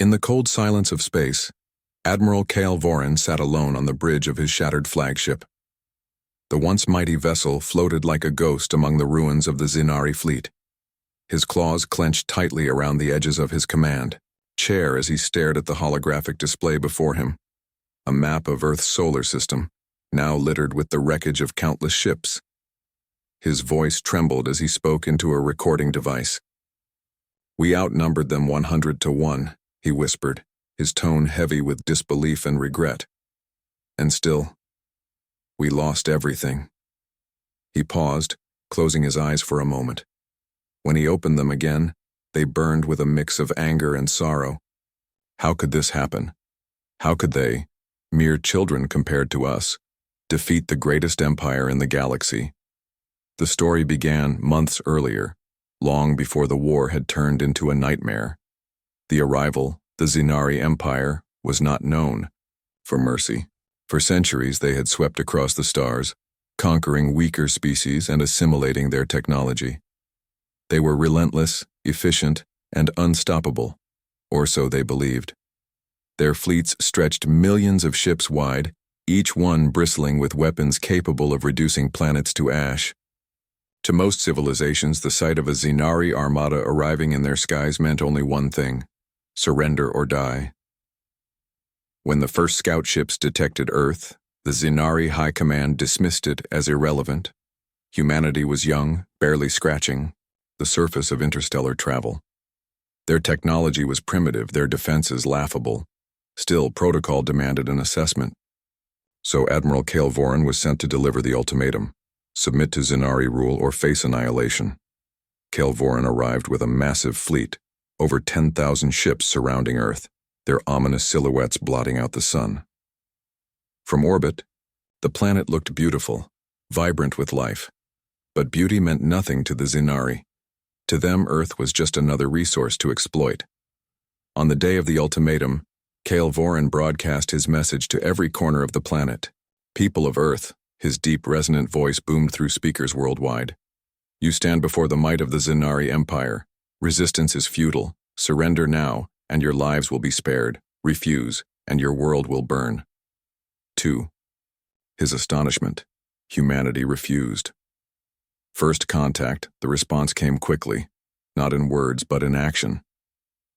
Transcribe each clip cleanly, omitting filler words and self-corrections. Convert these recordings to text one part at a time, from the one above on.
In the cold silence of space, Admiral Kale Voran sat alone on the bridge of his shattered flagship. The once mighty vessel floated like a ghost among the ruins of the Zinari fleet. His claws clenched tightly around the edges of his command chair as he stared at the holographic display before him, a map of Earth's solar system, now littered with the wreckage of countless ships. His voice trembled as he spoke into a recording device. "We outnumbered them 100 to 1, he whispered, his tone heavy with disbelief and regret. "And still, we lost everything." He paused, closing his eyes for a moment. When he opened them again, they burned with a mix of anger and sorrow. How could this happen? How could they, mere children compared to us, defeat the greatest empire in the galaxy? The story began months earlier, long before the war had turned into a nightmare. The arrival, the Zinari Empire, was not known for mercy. For centuries they had swept across the stars, conquering weaker species and assimilating their technology. They were relentless, efficient, and unstoppable, or so they believed. Their fleets stretched millions of ships wide, each one bristling with weapons capable of reducing planets to ash. To most civilizations, the sight of a Zinari armada arriving in their skies meant only one thing: surrender or die. When the first scout ships detected Earth, the Zinari High Command dismissed it as irrelevant. Humanity was young, barely scratching the surface of interstellar travel. Their technology was primitive, their defenses laughable. Still, protocol demanded an assessment. So Admiral Kale Voran was sent to deliver the ultimatum: submit to Zinari rule or face annihilation. Kale Voran arrived with a massive fleet, over 10,000 ships surrounding Earth, their ominous silhouettes blotting out the sun. From orbit, the planet looked beautiful, vibrant with life. But beauty meant nothing to the Zinari. To them, Earth was just another resource to exploit. On the day of the ultimatum, Kale Voran broadcast his message to every corner of the planet. "People of Earth," his deep, resonant voice boomed through speakers worldwide. "You stand before the might of the Zinari Empire. Resistance is futile. Surrender now, and your lives will be spared. Refuse, and your world will burn." 2. His astonishment. Humanity refused. First contact, the response came quickly, not in words but in action.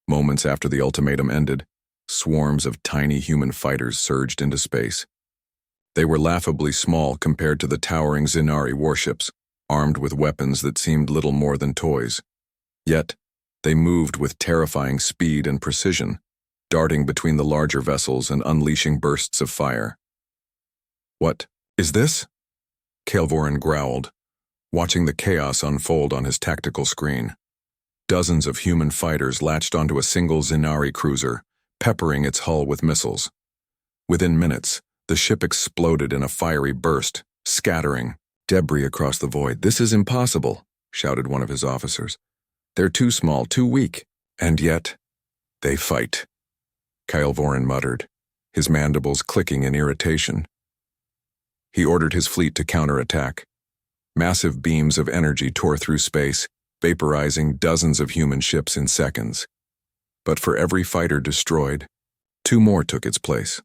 Moments after the ultimatum ended, swarms of tiny human fighters surged into space. They were laughably small compared to the towering Zinari warships, armed with weapons that seemed little more than toys. Yet, they moved with terrifying speed and precision, darting between the larger vessels and unleashing bursts of fire. "What is this?" Kale Voran growled, watching the chaos unfold on his tactical screen. Dozens of human fighters latched onto a single Zinari cruiser, peppering its hull with missiles. Within minutes, the ship exploded in a fiery burst, scattering debris across the void. "This is impossible," shouted one of his officers. "They're too small, too weak. And yet, they fight," Kale Voran muttered, his mandibles clicking in irritation. He ordered his fleet to counterattack. Massive beams of energy tore through space, vaporizing dozens of human ships in seconds. But for every fighter destroyed, 2 more took its place.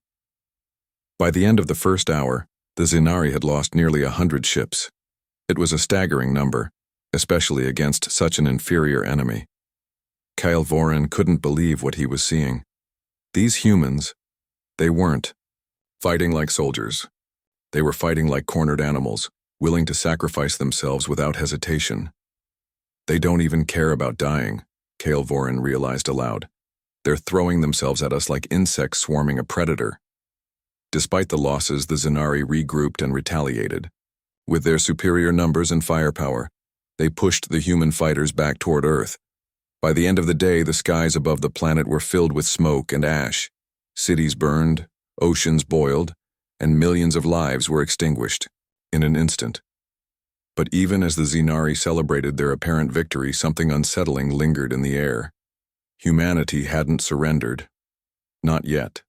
By the end of the first hour, the Zinari had lost nearly 100 ships. It was a staggering number, especially against such an inferior enemy. Kale Voran couldn't believe what he was seeing. These humans, they weren't fighting like soldiers. They were fighting like cornered animals, willing to sacrifice themselves without hesitation. "They don't even care about dying," Kale Voran realized aloud. "They're throwing themselves at us like insects swarming a predator." Despite the losses, the Zinari regrouped and retaliated. With their superior numbers and firepower, they pushed the human fighters back toward Earth. By the end of the day, the skies above the planet were filled with smoke and ash. Cities burned, oceans boiled, and millions of lives were extinguished in an instant. But even as the Zinari celebrated their apparent victory, something unsettling lingered in the air. Humanity hadn't surrendered. Not yet.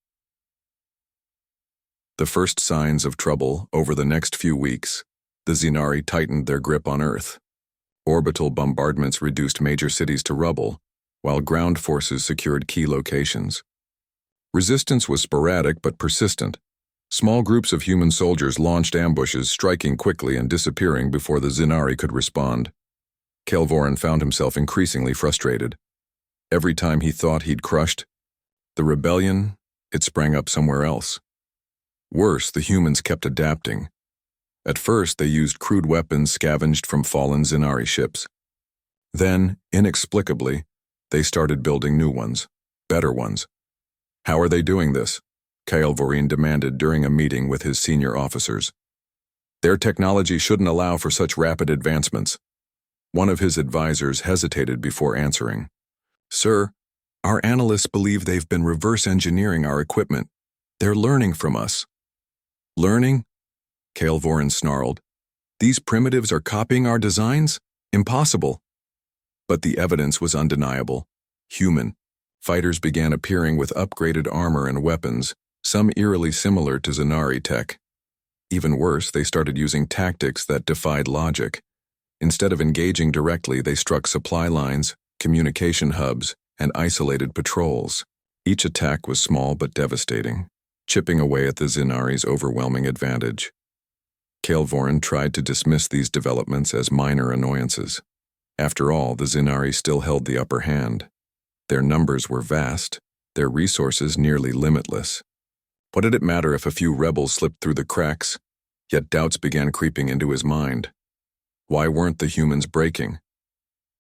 The first signs of trouble over the next few weeks, the Zinari tightened their grip on Earth. Orbital bombardments reduced major cities to rubble, while ground forces secured key locations. Resistance was sporadic but persistent. Small groups of human soldiers launched ambushes, striking quickly and disappearing before the Zinari could respond. Kelvorin found himself increasingly frustrated. Every time he thought he'd crushed the rebellion, it sprang up somewhere else. Worse, the humans kept adapting. At first, they used crude weapons scavenged from fallen Zinari ships. Then, inexplicably, they started building new ones, better ones. How are they doing this? Kelvorin demanded during a meeting with his senior officers. Their technology shouldn't allow for such rapid advancements. One of his advisors hesitated before answering. Sir, our analysts believe they've been reverse engineering our equipment. They're learning from us. Learning? Kelvorin snarled. These primitives are copying our designs? Impossible. But the evidence was undeniable. Human. Fighters began appearing with upgraded armor and weapons, some eerily similar to Zinari tech. Even worse, they started using tactics that defied logic. Instead of engaging directly, they struck supply lines, communication hubs, and isolated patrols. Each attack was small but devastating, chipping away at the Zinari's overwhelming advantage. Kelvorin tried to dismiss these developments as minor annoyances. After all, the Zinari still held the upper hand. Their numbers were vast, their resources nearly limitless. What did it matter if a few rebels slipped through the cracks? Yet doubts began creeping into his mind. Why weren't the humans breaking?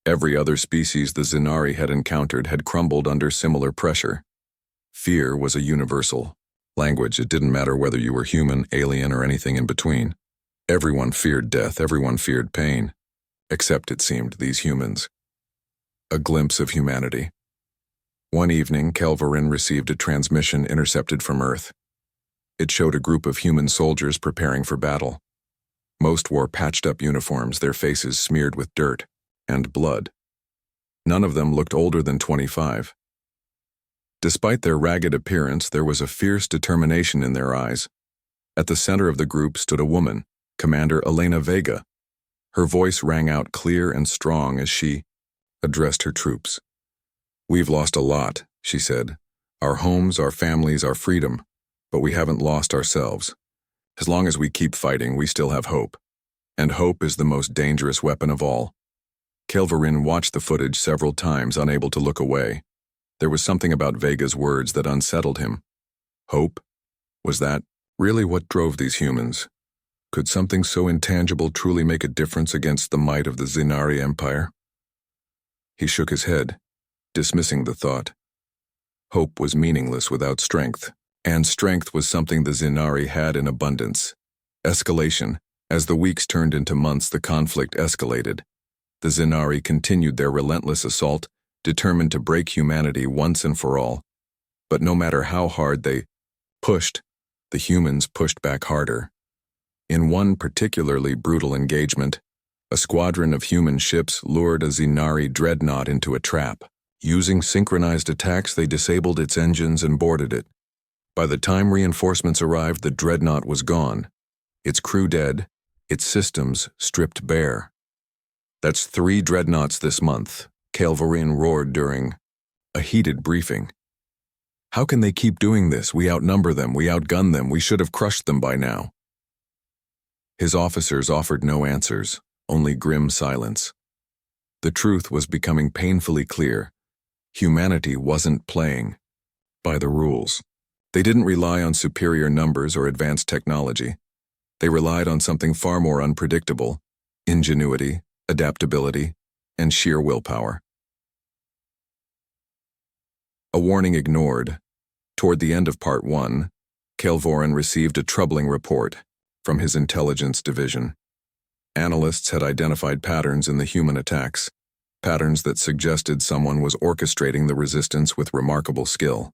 Every other species the Zinari had encountered had crumbled under similar pressure. Fear was a universal language. It didn't matter whether you were human, alien, or anything in between. Everyone feared death, everyone feared pain. Except, it seemed, these humans. A glimpse of humanity. One evening, Kelvorin received a transmission intercepted from Earth. It showed a group of human soldiers preparing for battle. Most wore patched-up uniforms, their faces smeared with dirt and blood. None of them looked older than 25. Despite their ragged appearance, there was a fierce determination in their eyes. At the center of the group stood a woman, Commander Elena Vega. Her voice rang out clear and strong as she addressed her troops. "We've lost a lot," she said. "Our homes, our families, our freedom. But we haven't lost ourselves. As long as we keep fighting, we still have hope. And hope is the most dangerous weapon of all." Kelvorin watched the footage several times, unable to look away. There was something about Vega's words that unsettled him. Hope? Was that really what drove these humans? Could something so intangible truly make a difference against the might of the Zinari Empire? He shook his head, dismissing the thought. Hope was meaningless without strength, and strength was something the Zinari had in abundance. Escalation. As the weeks turned into months, the conflict escalated. The Zinari continued their relentless assault, determined to break humanity once and for all. But no matter how hard they pushed, the humans pushed back harder. In one particularly brutal engagement, a squadron of human ships lured a Zinari dreadnought into a trap. Using synchronized attacks, they disabled its engines and boarded it. By the time reinforcements arrived, the dreadnought was gone, its crew dead, its systems stripped bare. "That's 3 dreadnoughts this month," Kelvorin roared during a heated briefing. "How can they keep doing this? We outnumber them, we outgun them, we should have crushed them by now." His officers offered no answers, only grim silence. The truth was becoming painfully clear. Humanity wasn't playing by the rules. They didn't rely on superior numbers or advanced technology. They relied on something far more unpredictable: ingenuity, adaptability, and sheer willpower. A warning ignored. Toward the end of Part 1, Kelvorin received a troubling report from his intelligence division. Analysts had identified patterns in the human attacks, patterns that suggested someone was orchestrating the resistance with remarkable skill.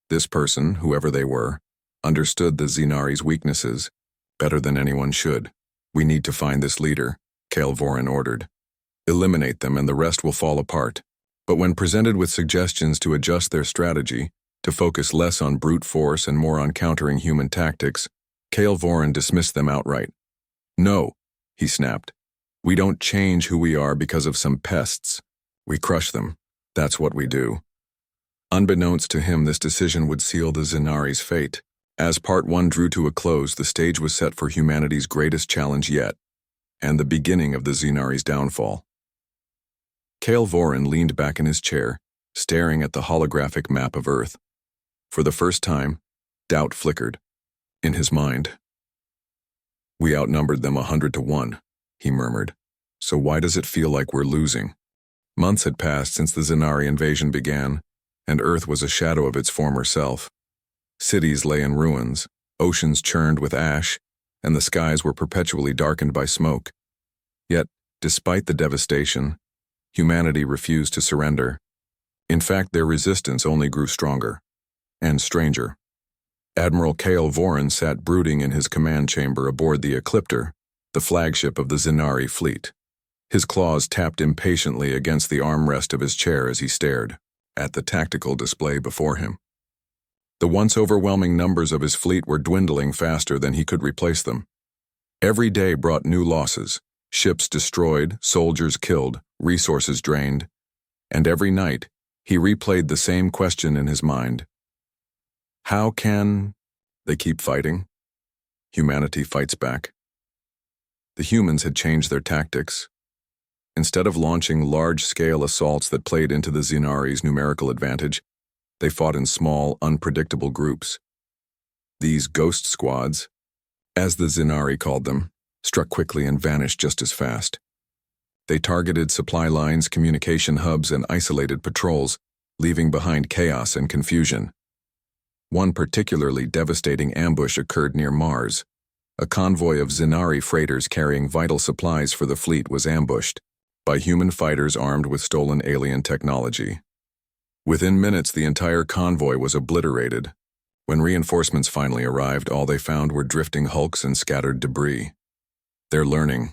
This person, whoever they were, understood the Zinari's weaknesses better than anyone should. "We need to find this leader," Kelvorin ordered. "Eliminate them and the rest will fall apart." But when presented with suggestions to adjust their strategy, to focus less on brute force and more on countering human tactics, Kelvorin dismissed them outright. "No," he snapped. "We don't change who we are because of some pests. We crush them. That's what we do. Unbeknownst to him, this decision would seal the Zenari's fate. As Part 1 drew to a close, the stage was set for humanity's greatest challenge yet, and the beginning of the Zenari's downfall. Kale Vorin leaned back in his chair, staring at the holographic map of Earth. For the first time, doubt flickered in his mind. We outnumbered them 100 to 1, he murmured. So why does it feel like we're losing? Months had passed since the Zenari invasion began, and Earth was a shadow of its former self. Cities lay in ruins, oceans churned with ash, and the skies were perpetually darkened by smoke. Yet, despite the devastation, humanity refused to surrender. In fact, their resistance only grew stronger and stranger. Admiral Kale Vorin sat brooding in his command chamber aboard the Ecliptor, the flagship of the Zenari fleet. His claws tapped impatiently against the armrest of his chair as he stared at the tactical display before him. The once overwhelming numbers of his fleet were dwindling faster than he could replace them. Every day brought new losses, ships destroyed, soldiers killed, resources drained, and every night he replayed the same question in his mind. How can they keep fighting? Humanity fights back. The humans had changed their tactics. Instead of launching large-scale assaults that played into the Zenari's numerical advantage, they fought in small, unpredictable groups. These ghost squads, as the Zenari called them, struck quickly and vanished just as fast. They targeted supply lines, communication hubs, and isolated patrols, leaving behind chaos and confusion. One particularly devastating ambush occurred near Mars. A convoy of Zenari freighters carrying vital supplies for the fleet was ambushed by human fighters armed with stolen alien technology. Within minutes, the entire convoy was obliterated. When reinforcements finally arrived, all they found were drifting hulks and scattered debris. "They're learning,"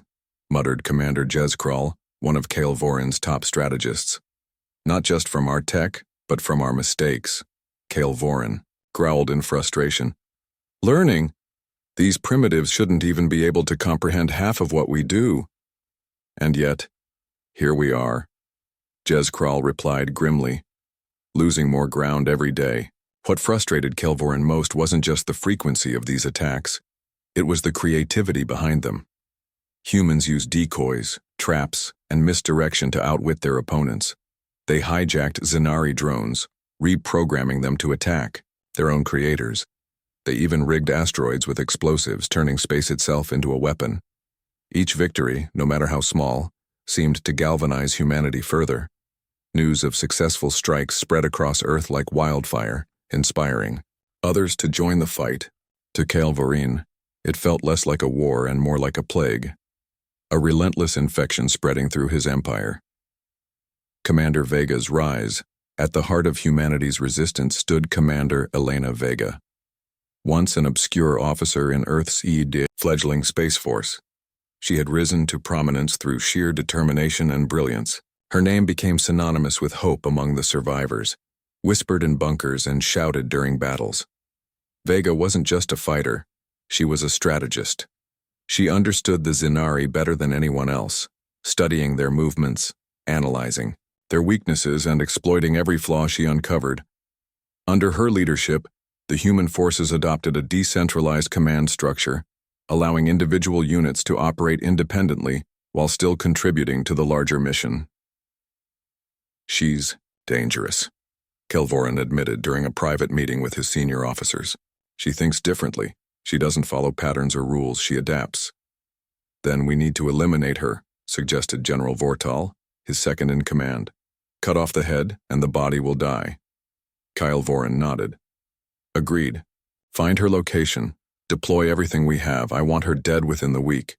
muttered Commander Jezkrall, one of Kale Vorin's top strategists. "Not just from our tech, but from our mistakes," Kale Vorin growled in frustration. "Learning? These primitives shouldn't even be able to comprehend half of what we do." "And yet, here we are," Jezkrall replied grimly, "losing more ground every day." What frustrated Kale Vorin most wasn't just the frequency of these attacks, it was the creativity behind them. Humans used decoys, traps, and misdirection to outwit their opponents. They hijacked Zenari drones, reprogramming them to attack their own creators. They even rigged asteroids with explosives, turning space itself into a weapon. Each victory, no matter how small, seemed to galvanize humanity further. News of successful strikes spread across Earth like wildfire, inspiring others to join the fight. To Kale Vorin, it felt less like a war and more like a plague, a relentless infection spreading through his empire. Commander Vega's rise. At the heart of humanity's resistance stood Commander Elena Vega. Once an obscure officer in Earth's fledgling Space Force, she had risen to prominence through sheer determination and brilliance. Her name became synonymous with hope among the survivors, whispered in bunkers and shouted during battles. Vega wasn't just a fighter, she was a strategist. She understood the Zenari better than anyone else, studying their movements, analyzing their weaknesses, and exploiting every flaw she uncovered. Under her leadership, the human forces adopted a decentralized command structure, allowing individual units to operate independently while still contributing to the larger mission. "She's dangerous," Kale Vorin admitted during a private meeting with his senior officers. "She thinks differently. She doesn't follow patterns or rules, she adapts." "Then we need to eliminate her," suggested General Vortal, his second in command. "Cut off the head, and the body will die." Kale Vorin nodded. "Agreed. Find her location. Deploy everything we have. I want her dead within the week."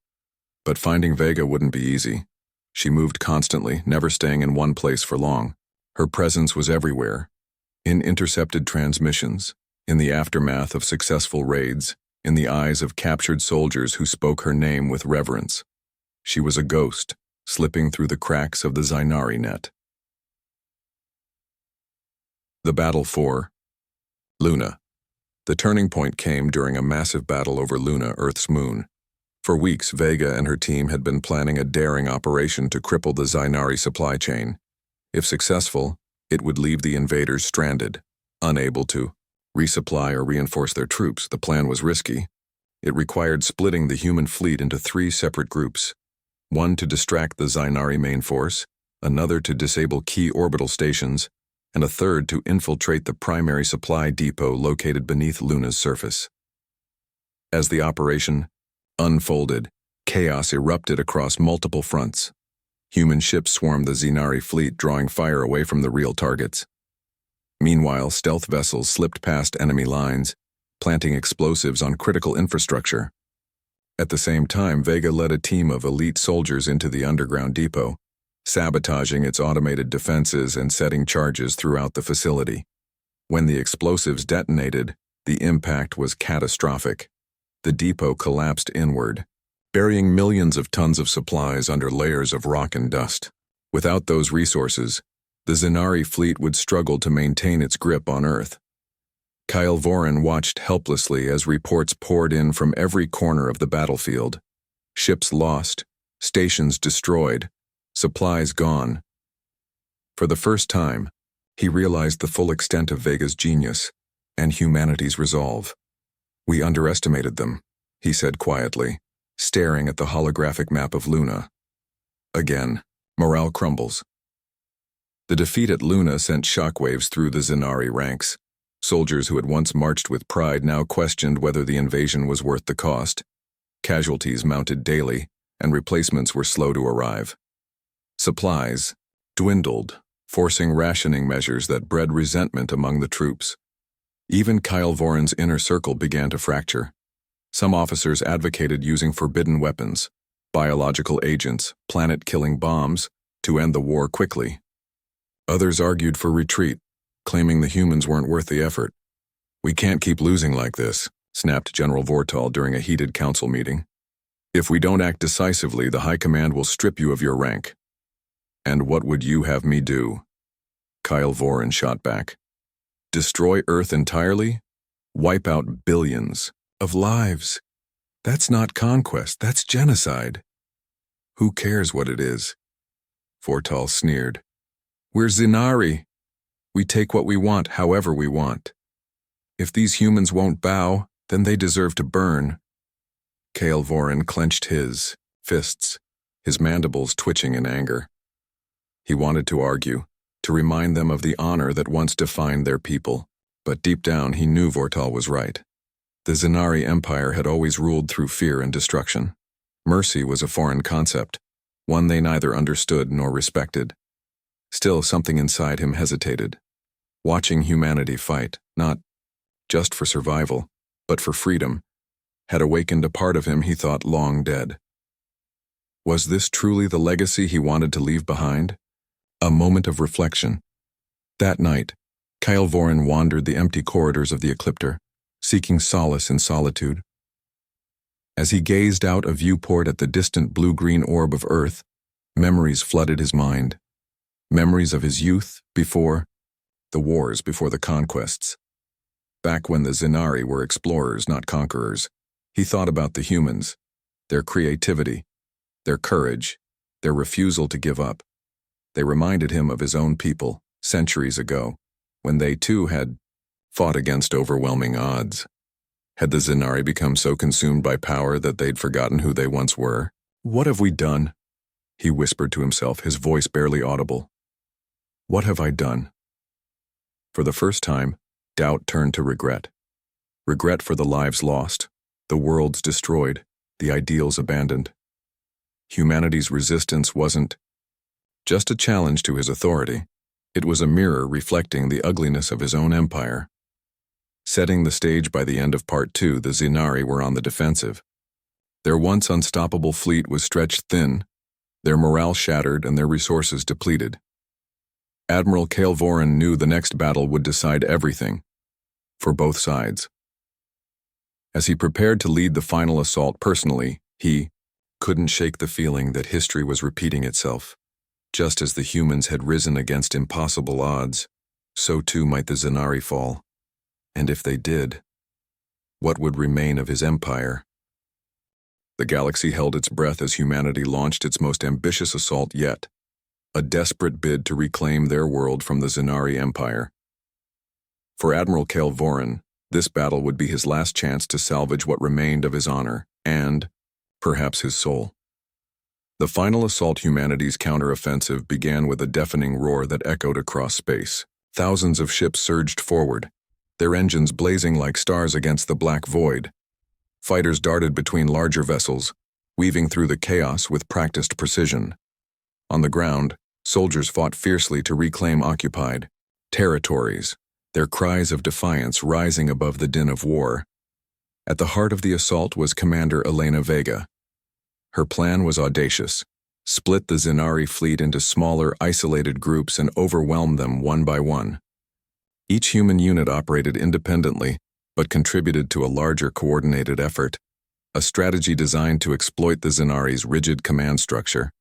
But finding Vega wouldn't be easy. She moved constantly, never staying in one place for long. Her presence was everywhere. In intercepted transmissions, in the aftermath of successful raids, in the eyes of captured soldiers who spoke her name with reverence. She was a ghost, slipping through the cracks of the Zenari net. The battle for Luna. The turning point came during a massive battle over Luna, Earth's moon. For weeks, Vega and her team had been planning a daring operation to cripple the Zenari supply chain. If successful, It would leave the invaders stranded, unable to resupply or reinforce their troops. The plan was risky. It required splitting the human fleet into 3 separate groups. One to distract the Xynari main force, another to disable key orbital stations, and a third to infiltrate the primary supply depot located beneath Luna's surface. As the operation unfolded, chaos erupted across multiple fronts. Human ships swarmed the Xynari fleet, drawing fire away from the real targets. Meanwhile, stealth vessels slipped past enemy lines, planting explosives on critical infrastructure. At the same time, Vega led a team of elite soldiers into the underground depot, sabotaging its automated defenses and setting charges throughout the facility. When the explosives detonated, the impact was catastrophic. The depot collapsed inward, burying millions of tons of supplies under layers of rock and dust. Without those resources, the Xynari fleet would struggle to maintain its grip on Earth. Kyle Voren watched helplessly as reports poured in from every corner of the battlefield. Ships lost, stations destroyed, supplies gone. For the first time, he realized the full extent of Vega's genius and humanity's resolve. "We underestimated them," he said quietly, staring at the holographic map of Luna. Again, morale crumbles. The defeat at Luna sent shockwaves through the Xynari ranks. Soldiers who had once marched with pride now questioned whether the invasion was worth the cost. Casualties mounted daily, and replacements were slow to arrive. Supplies dwindled, forcing rationing measures that bred resentment among the troops. Even Kyle Voren's inner circle began to fracture. Some officers advocated using forbidden weapons, biological agents, planet-killing bombs, to end the war quickly. Others argued for retreat, claiming the humans weren't worth the effort. "We can't keep losing like this," snapped General Vortal during a heated council meeting. "If we don't act decisively, the High Command will strip you of your rank." "And what would you have me do?" Kyle Voren shot back. "Destroy Earth entirely? Wipe out billions of lives? That's not conquest, that's genocide." "Who cares what it is?" Vortal sneered. "We're Xynari. We take what we want, however we want. If these humans won't bow, then they deserve to burn." Kyle Voren clenched his fists, his mandibles twitching in anger. He wanted to argue, to remind them of the honor that once defined their people, but deep down he knew Vortal was right. The Xynari Empire had always ruled through fear and destruction. Mercy was a foreign concept, one they neither understood nor respected. Still, something inside him hesitated. Watching humanity fight, not just for survival, but for freedom, had awakened a part of him he thought long dead. Was this truly the legacy he wanted to leave behind? A moment of reflection. That night, Kyle Voren wandered the empty corridors of the Ecliptor, seeking solace in solitude. As he gazed out a viewport at the distant blue-green orb of Earth, memories flooded his mind. Memories of his youth, before the wars, before the conquests. Back when the Xynari were explorers, not conquerors, he thought about the humans, their creativity, their courage, their refusal to give up. They reminded him of his own people, centuries ago, when they too had fought against overwhelming odds. Had the Xynari become so consumed by power that they'd forgotten who they once were? "What have we done?" he whispered to himself, his voice barely audible. "What have I done?" For the first time, doubt turned to regret. Regret for the lives lost, the worlds destroyed, the ideals abandoned. Humanity's resistance wasn't just a challenge to his authority. It was a mirror reflecting the ugliness of his own empire. Setting the stage by the end of Part 2, the Xynari were on the defensive. Their once unstoppable fleet was stretched thin, their morale shattered and their resources depleted. Admiral Kyle Voren knew the next battle would decide everything, for both sides. As he prepared to lead the final assault personally, he couldn't shake the feeling that history was repeating itself. Just as the humans had risen against impossible odds, so too might the Xynari fall. And if they did, what would remain of his empire? The galaxy held its breath as humanity launched its most ambitious assault yet. a desperate bid to reclaim their world from the Zenari Empire. For Admiral Kale Vorin, this battle would be his last chance to salvage what remained of his honor and, perhaps, his soul. The final assault humanity's counteroffensive began with a deafening roar that echoed across space. Thousands of ships surged forward, their engines blazing like stars against the black void. Fighters darted between larger vessels, weaving through the chaos with practiced precision. On the ground, soldiers fought fiercely to reclaim occupied territories, their cries of defiance rising above the din of war. At the heart of the assault was Commander Elena Vega. Her plan was audacious: split the Zenari fleet into smaller, isolated groups and overwhelm them one by one. Each human unit operated independently, but contributed to a larger coordinated effort, a strategy designed to exploit the Zenari's rigid command structure.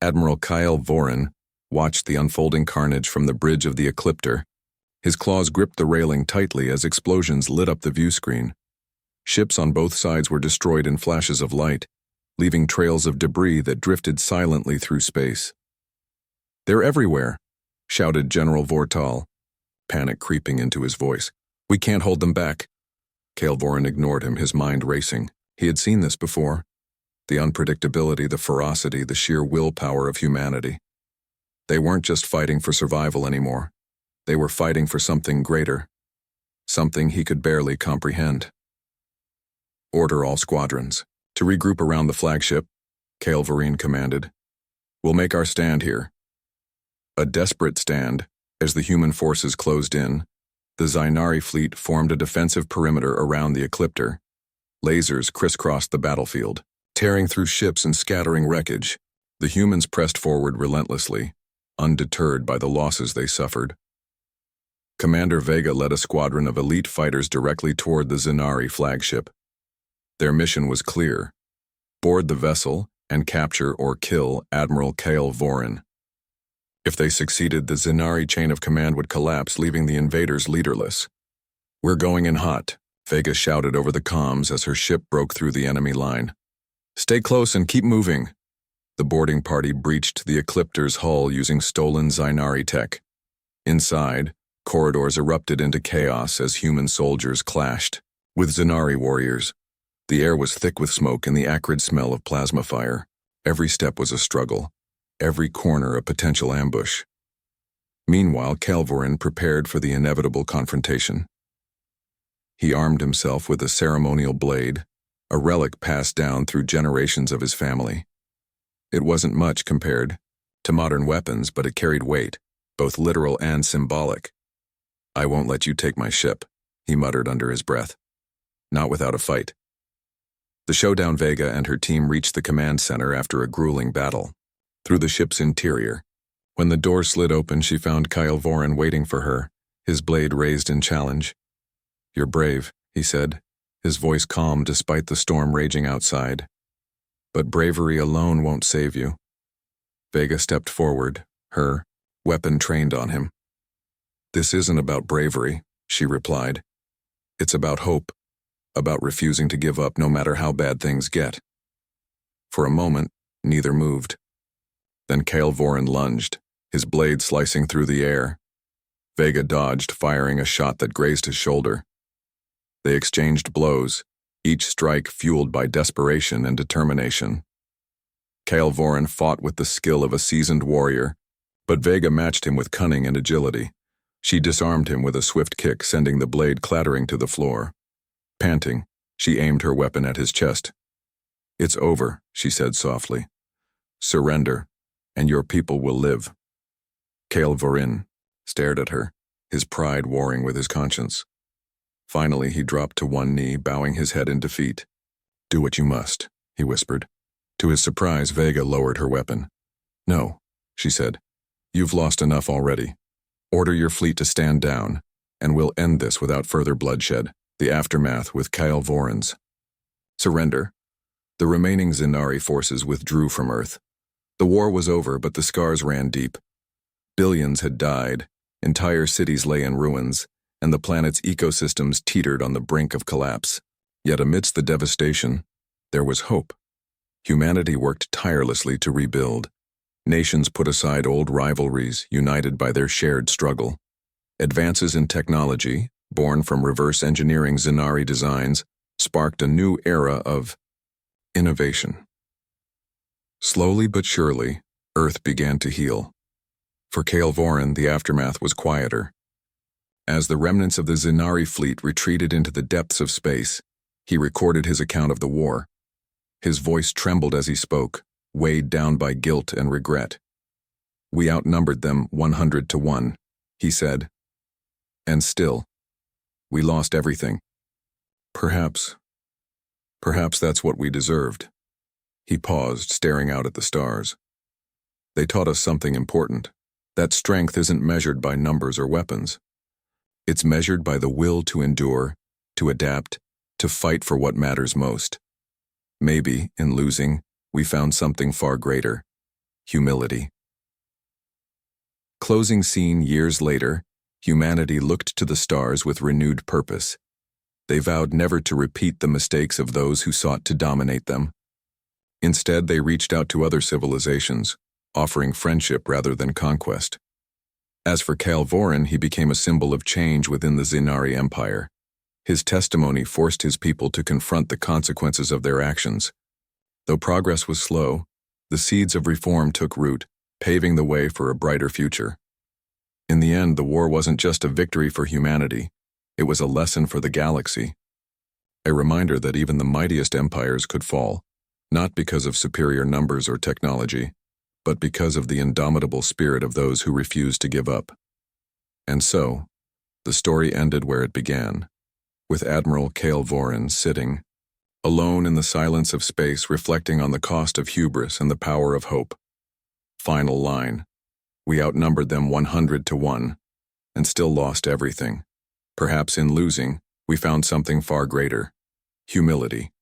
Admiral Kyle Vorin watched the unfolding carnage from the bridge of the Ecliptor. His claws gripped the railing tightly as explosions lit up the view screen. Ships on both sides were destroyed in flashes of light, leaving trails of debris that drifted silently through space. "They're everywhere," shouted General Vortal, panic creeping into his voice. "We can't hold them back." Kale Vorin ignored him, his mind racing. He had seen this before. The unpredictability, the ferocity, the sheer willpower of humanity. They weren't just fighting for survival anymore. They were fighting for something greater, something he could barely comprehend. "Order all squadrons to regroup around the flagship," Kale Vorin commanded. "We'll make our stand here." A desperate stand, as the human forces closed in. The Zenari fleet formed a defensive perimeter around the Ecliptor. Lasers crisscrossed the battlefield, tearing through ships and scattering wreckage. The humans pressed forward relentlessly, undeterred by the losses they suffered. Commander Vega led a squadron of elite fighters directly toward the Zenari flagship. Their mission was clear: board the vessel and capture or kill Admiral Kale Vorin. If they succeeded, the Zenari chain of command would collapse, leaving the invaders leaderless. "We're going in hot," Vega shouted over the comms as her ship broke through the enemy line. "Stay close and keep moving." The boarding party breached the Ecliptor's hull using stolen Zenari tech. Inside, corridors erupted into chaos as human soldiers clashed with Zenari warriors. The air was thick with smoke and the acrid smell of plasma fire. Every step was a struggle, every corner a potential ambush. Meanwhile, Kale Vorin prepared for the inevitable confrontation. He armed himself with a ceremonial blade, a relic passed down through generations of his family. It wasn't much compared to modern weapons, but it carried weight, both literal and symbolic. "I won't let you take my ship," he muttered under his breath. "Not without a fight." The showdown. Vega and her team reached the command center after a grueling battle. Through the ship's interior. When the door slid open, she found Kyle Vorin waiting for her, his blade raised in challenge. "You're brave," he said, his voice calm despite the storm raging outside. "But bravery alone won't save you." Vega stepped forward, her weapon trained on him. "This isn't about bravery," she replied. "It's about hope, about refusing to give up no matter how bad things get." For a moment, neither moved. Then Kale Vorin lunged, his blade slicing through the air. Vega dodged, firing a shot that grazed his shoulder. They exchanged blows, each strike fueled by desperation and determination. Kale Vorin fought with the skill of a seasoned warrior, but Vega matched him with cunning and agility. She disarmed him with a swift kick, sending the blade clattering to the floor. Panting, she aimed her weapon at his chest. "It's over," she said softly. "Surrender, and your people will live." Kale Vorin stared at her, his pride warring with his conscience. Finally, he dropped to one knee, bowing his head in defeat. "Do what you must," he whispered. To his surprise, Vega lowered her weapon. "No," she said. "You've lost enough already. Order your fleet to stand down, and we'll end this without further bloodshed." The aftermath with Kyle Vorin's surrender. The remaining Zenari forces withdrew from Earth. The war was over, but the scars ran deep. Billions had died, entire cities lay in ruins, and the planet's ecosystems teetered on the brink of collapse. Yet amidst the devastation, there was hope. Humanity worked tirelessly to rebuild. Nations put aside old rivalries, united by their shared struggle. Advances in technology, born from reverse engineering Zinari designs, sparked a new era of innovation. Slowly but surely, Earth began to heal. For Kael Voren, the aftermath was quieter. As the remnants of the Zinari fleet retreated into the depths of space, he recorded his account of the war. His voice trembled as he spoke, weighed down by guilt and regret. "We outnumbered them 100 to 1, he said. "And still, we lost everything. Perhaps that's what we deserved." He paused, staring out at the stars. "They taught us something important, that strength isn't measured by numbers or weapons. It's measured by the will to endure, to adapt, to fight for what matters most. Maybe, in losing, we found something far greater: humility." Closing scene years later, humanity looked to the stars with renewed purpose. They vowed never to repeat the mistakes of those who sought to dominate them. Instead, they reached out to other civilizations, offering friendship rather than conquest. As for Kael Voren, he became a symbol of change within the Zinari Empire. His testimony forced his people to confront the consequences of their actions. Though progress was slow, the seeds of reform took root, paving the way for a brighter future. In the end, the war wasn't just a victory for humanity, it was a lesson for the galaxy. A reminder that even the mightiest empires could fall, not because of superior numbers or technology, but because of the indomitable spirit of those who refused to give up. And so, the story ended where it began, with Admiral Kael Voren sitting, alone in the silence of space, reflecting on the cost of hubris and the power of hope. Final line: "We outnumbered them 100 to 1, and still lost everything. Perhaps in losing, we found something far greater: humility."